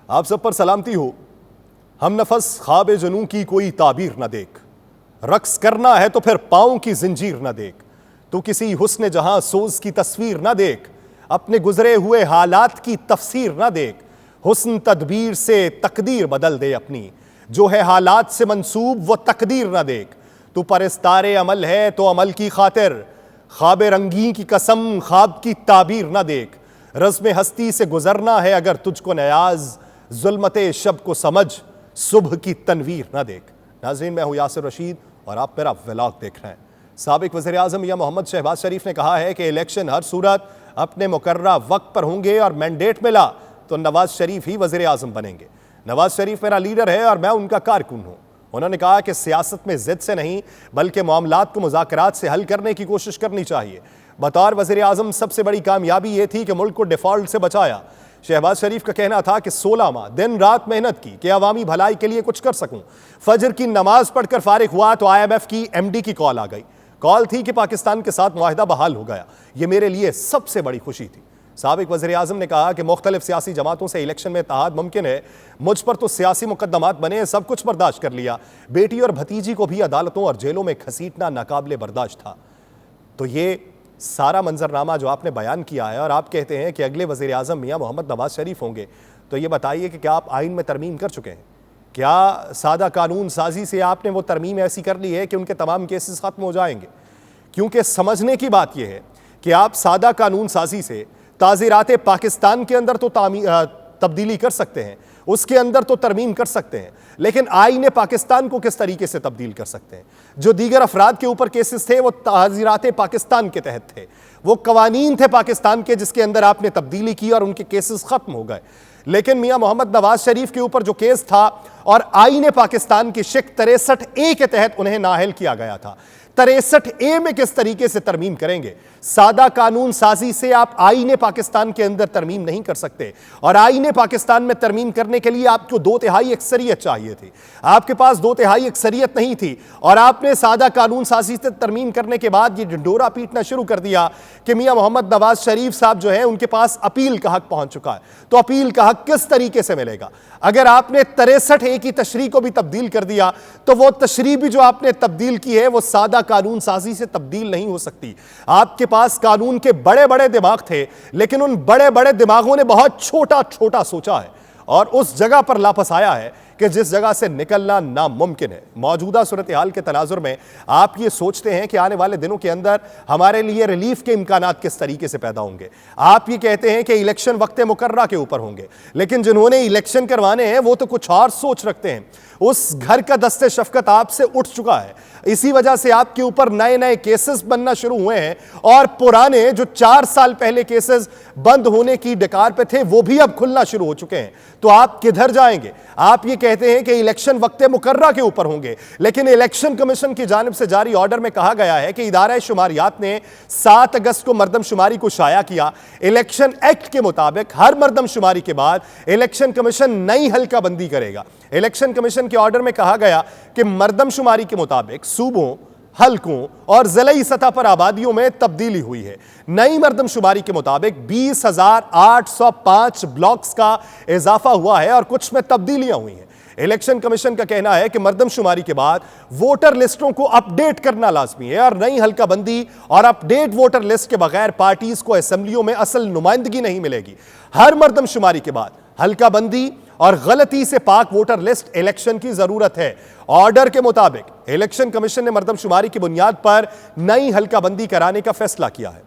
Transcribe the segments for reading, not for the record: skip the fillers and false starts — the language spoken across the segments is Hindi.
आप सब पर सलामती हो। हम नफस ख्वाब जनू की कोई ताबीर न देख, रक्स करना है तो फिर पाँव की जिंजीर न देख। तू किसी हुस्न जहां सोज की तस्वीर न देख, अपने गुजरे हुए हालात की तफसीर न देख। हुस्न तदबीर से तकदीर बदल दे अपनी, जो है हालात से मंसूब वो तकदीर न देख। तू परस्तारे अमल है तो अमल की खातिर, ख्वाब रंगी की कसम ख्वाब की ताबीर न देख। रज़्म हस्ती से गुजरना है अगर तुझको नयाज, जुल्मते शब को समझ सुबह की तनवीर न देख। नाज़रीन, मैं हूं यासिर रशीद और आप मेरा व्लॉग देख रहे हैं। साबिक वज़ीर-ए-आज़म मियां मोहम्मद शहबाज शरीफ ने कहा है कि इलेक्शन हर सूरत अपने मुकर्ररा वक्त पर होंगे और मैंडेट मिला तो नवाज शरीफ ही वज़ीर-ए-आज़म बनेंगे। नवाज शरीफ मेरा लीडर है और मैं उनका कारकुन हूं। उन्होंने कहा कि सियासत में जिद से नहीं बल्कि मामलात को मुज़ाकरात से हल करने की कोशिश करनी चाहिए। बतौर वज़ीर-ए-आज़म सबसे बड़ी कामयाबी यह थी कि मुल्क को डिफॉल्ट से बचाया। शहबाज शरीफ का कहना था कि 16 माह दिन रात मेहनत की कि अवामी भलाई के लिए कुछ कर सकूं। फजर की नमाज पढ़कर फारिग हुआ तो IMF की MD की कॉल आ गई। कॉल थी कि पाकिस्तान के साथ मुआहिदा बहाल हो गया। यह मेरे लिए सबसे बड़ी खुशी थी। साबिक वज़ीर-ए-आज़म ने कहा कि मुख्तलिफ सियासी जमातों से इलेक्शन में इत्तेहाद मुमकिन है। मुझ पर तो सियासी मुकदमात बने, सब कुछ बर्दाश्त कर लिया। बेटी और भतीजी को भी अदालतों और जेलों में घसीटना नाकाबिले बर्दाश्त था। तो ये सारा मंजरनामा जो आपने बयान किया है और आप कहते हैं कि अगले वज़ीर-ए-आज़म मियां मोहम्मद नवाज शरीफ होंगे, तो ये बताइए कि क्या आप आइन में तरमीम कर चुके हैं? क्या सादा कानून साजी से आपने वो तरमीम ऐसी कर ली है कि उनके तमाम केसेस खत्म हो जाएंगे? क्योंकि समझने की बात यह है कि आप सादा कानून साजी से ताज़ीरात पाकिस्तान के अंदर तो तब्दीली कर सकते हैं, उसके अंदर तो तरमीम कर सकते हैं, लेकिन आईने पाकिस्तान को किस तरीके से तब्दील कर सकते हैं? जो दीगर अफराद के ऊपर केसेस थे वो ताज़ीरात पाकिस्तान के तहत थे, वो कवानीन थे पाकिस्तान के जिसके अंदर आपने तब्दीली की और उनके केसेस खत्म हो गए। लेकिन मियां मोहम्मद नवाज शरीफ के ऊपर जो केस था और आईने पाकिस्तान की शिक 63A के तहत उन्हें नाअहल किया गया था, 63A में किस तरीके से तरमीम करेंगे? सादा कानून साजी से आप आईने पाकिस्तान के अंदर तरमीम नहीं कर सकते। और आईने पाकिस्तान में तरमीम करने के लिए आपको 2/3 अक्सरियत चाहिए थी। आपके पास 2/3 अक्सरियत नहीं थी और आपने सादा कानून साजी से तरमीम करने के बाद ये ढिंढोरा पीटना शुरू कर दिया कि मियां मोहम्मद नवाज शरीफ साहब जो है उनके पास अपील का हक पहुंच चुका है। तो अपील का हक किस तरीके से मिलेगा? अगर आपने 63A की तशरीह को भी तब्दील कर दिया तो वो तशरीह भी जो आपने तब्दील की है वो सादा कानून साजी से तब्दील नहीं हो सकती। आपके पास कानून के बड़े बड़े दिमाग थे, लेकिन उन बड़े बड़े दिमागों ने बहुत छोटा छोटा सोचा है और उस जगह पर लापस आया है कि जिस जगह से निकलना नामुमकिन है। मौजूदा सूरत हाल के तनाजुर में आप ये सोचते हैं कि आने वाले दिनों के अंदर हमारे लिए रिलीफ के इम्कानात किस तरीके से पैदा होंगे। आप ये कहते हैं कि इलेक्शन वक्त मुकर्रा के ऊपर होंगे, लेकिन जिन्होंने इलेक्शन करवाने हैं वो तो कुछ और सोच रखते हैं। उस घर का दस्ते शफकत आपसे उठ चुका है। इसी वजह से आपके ऊपर नए नए केसेस बनना शुरू हुए हैं और पुराने जो 4 साल पहले केसेस बंद होने की डकार पे थे वो भी अब खुलना शुरू हो चुके हैं। तो आप किधर जाएंगे? आप ये कहते हैं कि इलेक्शन वक्त मुकर्रा के ऊपर होंगे, लेकिन इलेक्शन कमीशन की जानिब से जारी ऑर्डर में कहा गया है कि इदारा शुमारियात ने 7 अगस्त को मरदमशुमारी को शाया किया। इलेक्शन एक्ट के मुताबिक हर मरदमशुमारी के बाद इलेक्शन कमीशन नई हल्का बंदी करेगा। इलेक्शन कमीशन के ऑर्डर में कहा गया कि मरदमशुमारी के मुताबिक सूबों, हल्कों और जिलाई सतह पर आबादियों में तब्दीली हुई है। नई मरदमशुमारी के मुताबिक 20,805 ब्लॉक्स का इजाफा हुआ है और कुछ में तब्दीलियां हुई हैं। इलेक्शन कमीशन का कहना है कि मरदमशुमारी के बाद वोटर लिस्टों को अपडेट करना लाजमी है और नई हल्का बंदी और अपडेट वोटर लिस्ट के बगैर पार्टीज को असेंबलियों में असल नुमाइंदगी नहीं मिलेगी। हर मरदमशुमारी के बाद हल्का बंदी और गलती से पाक वोटर लिस्ट इलेक्शन की जरूरत है। ऑर्डर के मुताबिक इलेक्शन कमीशन ने मरदमशुमारी की बुनियाद पर नई हल्का बंदी कराने का फैसला किया है।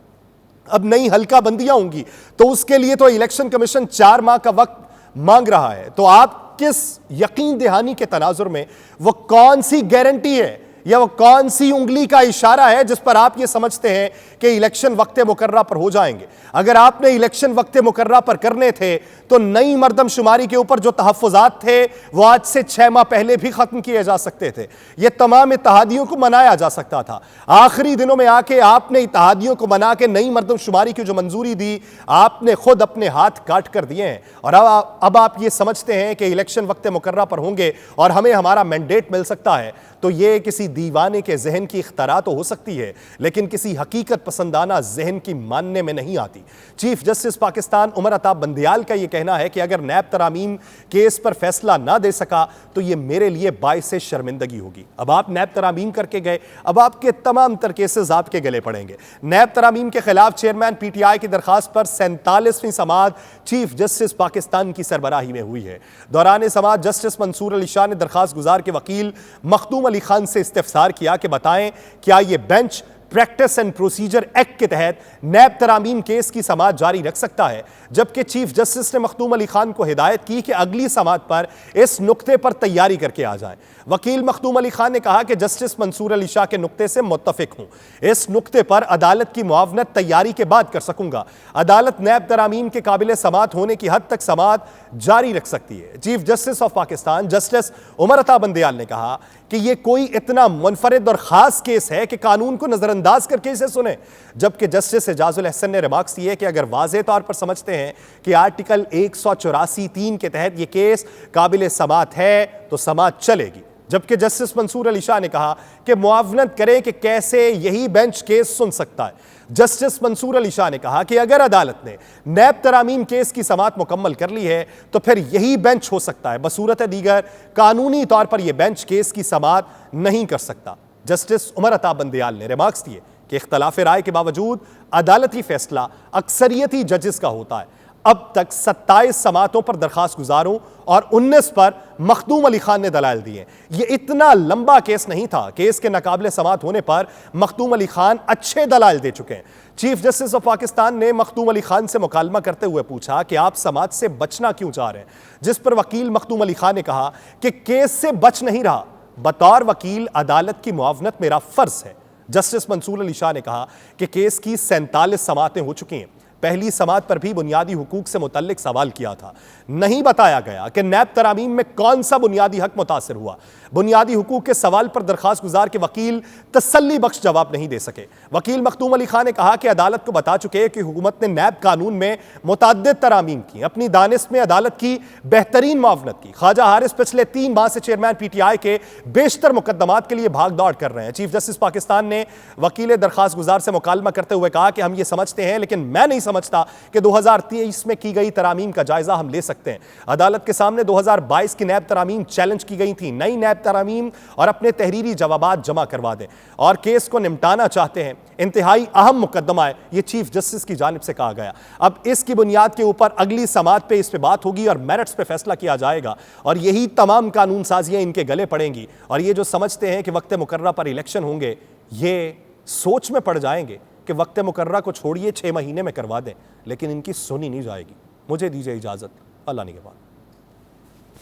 अब नई हल्का बंदियां होंगी तो उसके लिए तो इलेक्शन कमीशन 4 माह का वक्त मांग रहा है। तो आप किस यकीन दहानी के तनाजुर में वो कौन सी गारंटी है या वो कौन सी उंगली का इशारा है जिस पर आप ये समझते हैं कि इलेक्शन वक्त मुकर्रा पर हो जाएंगे? अगर आपने इलेक्शन वक्त मुकर्रा पर करने थे तो नई मरदमशुमारी के ऊपर जो तहफ़्फ़ुज़ात थे वो आज से 6 माह पहले भी खत्म किए जा सकते थे। ये तमाम इत्तेहादियों को मनाया जा सकता था। आखिरी दिनों में आके आपने इत्तेहादियों को मना के नई मरदमशुमारी की जो मंजूरी दी आपने खुद अपने हाथ काट कर दिए हैं। और अब आप ये समझते हैं कि इलेक्शन वक्त मुकर्रा पर होंगे और हमें हमारा मैंडेट मिल सकता है। तो ये किसी दीवाने के जहन की इख्तरा तो हो सकती है, लेकिन किसी हकीकत पसंदाना जहन की मानने में नहीं आती। चीफ जस्टिस पाकिस्तान उमर अता बंदियाल का यह कहना है कि अगर नैब तरामीम केस पर फैसला ना दे सका तो यह मेरे लिए बाइस शर्मिंदगी होगी। अब आप नैब तरामीम करके गए, अब आपके तमाम तर केसेस आपके गले पड़ेंगे। नैब तरामीम के खिलाफ चेयरमैन PTI की दरखास्त पर 47वीं समाअत चीफ जस्टिस पाकिस्तान की सरबराही में हुई है। दौरान समाअत जस्टिस मंसूर अली शाह ने दरखास्त गुजार के वकील मखदूम अली खान से इस्तिफसार किया कि बताएं क्या यह bench practice and procedure act के तहत नैब तरामीम केस की समाअत जारी रख सकता है। जबकि चीफ जस्टिस ने मखदूम अली खान को हिदायत की कि अगली समाअत पर इस नुक्ते पर तैयारी करके आ जाएं। वकील मखदूम अली खान ने कहा कि जस्टिस मंसूर अली शाह के नुक्ते से मुत्तफिक हूं, इस नुक्ते पर अदालत की मुआवनत तैयारी के बाद कर सकूंगा। अदालत नैब तरामीम के काबिल समाअत होने की हद तक समाअत जारी रख सकती है। Chief justice of Pakistan justice Umar Ata Bandial ने कहा कि यह कोई इतना मुनफरिद और खास केस है कि कानून को नजरअंदाज करके इसे सुने। जबकि जस्टिस एजाजुल अहसन ने रिमार्क्स दिए कि अगर वाज़ेह तौर पर समझते हैं कि आर्टिकल 184(3) के तहत यह केस काबिल समाअत है तो समाअत चलेगी। जबकि जस्टिस मंसूर अली शाह ने कहा कि मुआवनत करें कि कैसे यही बेंच केस सुन सकता है। जस्टिस मंसूर अली शाह ने कहा कि अगर अदालत ने नैब तरामीम केस की समाअत मुकम्मल कर ली है तो फिर यही बेंच हो सकता है, बसूरत दीगर कानूनी तौर पर यह बेंच केस की समाअत नहीं कर सकता। जस्टिस उमर अता बंदियाल ने रिमार्क्स दिए कि इख्तलाफ राय के बावजूद अदालती फैसला अक्सरियती जजेस का होता है। अब तक 27 समाअतों पर दरखास्त गुजारों और 19 पर मखदूम अली खान ने दलाल दिए। यह इतना लंबा केस नहीं था। केस के नाकाबिले समाअत होने पर मखदूम अली खान अच्छे दलाल दे चुके हैं। चीफ जस्टिस ऑफ पाकिस्तान ने मखदूम अली खान से मुकालमा करते हुए पूछा कि आप समाअत से बचना क्यों चाह रहे हैं, जिस पर वकील मखदूम अली खान ने कहा कि केस से बच नहीं रहा, बतौर वकील अदालत की मुआवनत मेरा फर्ज है। जस्टिस मंसूर अली शाह ने कहा कि केस की 47 समाअतें हो चुकी हैं। पहली समाअत पर भी बुनियादी हुकूक से मुतल्लिक सवाल किया था। नहीं बताया गया कि नैब तरामीम में कौन सा बुनियादी हक मुतासिर हुआ। बुनियादी हुकूक के सवाल पर दरखास्त गुजार के वकील तसल्ली बख्श जवाब नहीं दे सके। वकील मखदूम अली खान ने कहा कि अदालत को बता चुके कि हुकूमत ने नैब कानून में मुतअद्दिद तरामीम की, अपनी दानिश में अदालत की बेहतरीन मुआवनत की। ख्वाजा हारिस पिछले 3 माह से चेयरमैन PTI के बेशतर मुकदमात के लिए भाग दौड़ कर रहे हैं। चीफ जस्टिस पाकिस्तान ने वकील दरखास्त गुजार से मुकालमा करते हुए कहा कि हम ये समझते हैं, लेकिन मैं नहीं समझता कि 2023 में की गई तरामीम का जायजा हम ले सकते हैं। अदालत के सामने 2022 की नैब तरामीम चैलेंज की गई थी। नई नैब तरामीम और अपने तहरीरी जवाबात जमा करवा दें और केस को निपटाना चाहते हैं। इंतहाई अहम मुकदमा है, यह चीफ जस्टिस की जानिब से कहा गया। अब इसकी बुनियाद के ऊपर अगली समाअत पे इस पे बात होगी और मेरिट्स पे फैसला किया जाएगा और यही तमाम कानून साजियां इनके गले पड़ेंगी। और ये जो समझते हैं कि वक्त मुकर्रा पर इलेक्शन होंगे, ये सोच में पड़ जाएंगे कि वक्त मुकर्रा को छोड़िए 6 महीने में करवा दें, लेकिन इनकी सुनी नहीं जाएगी। मुझे दीजिए इजाजत, अल्लाह निगहबान।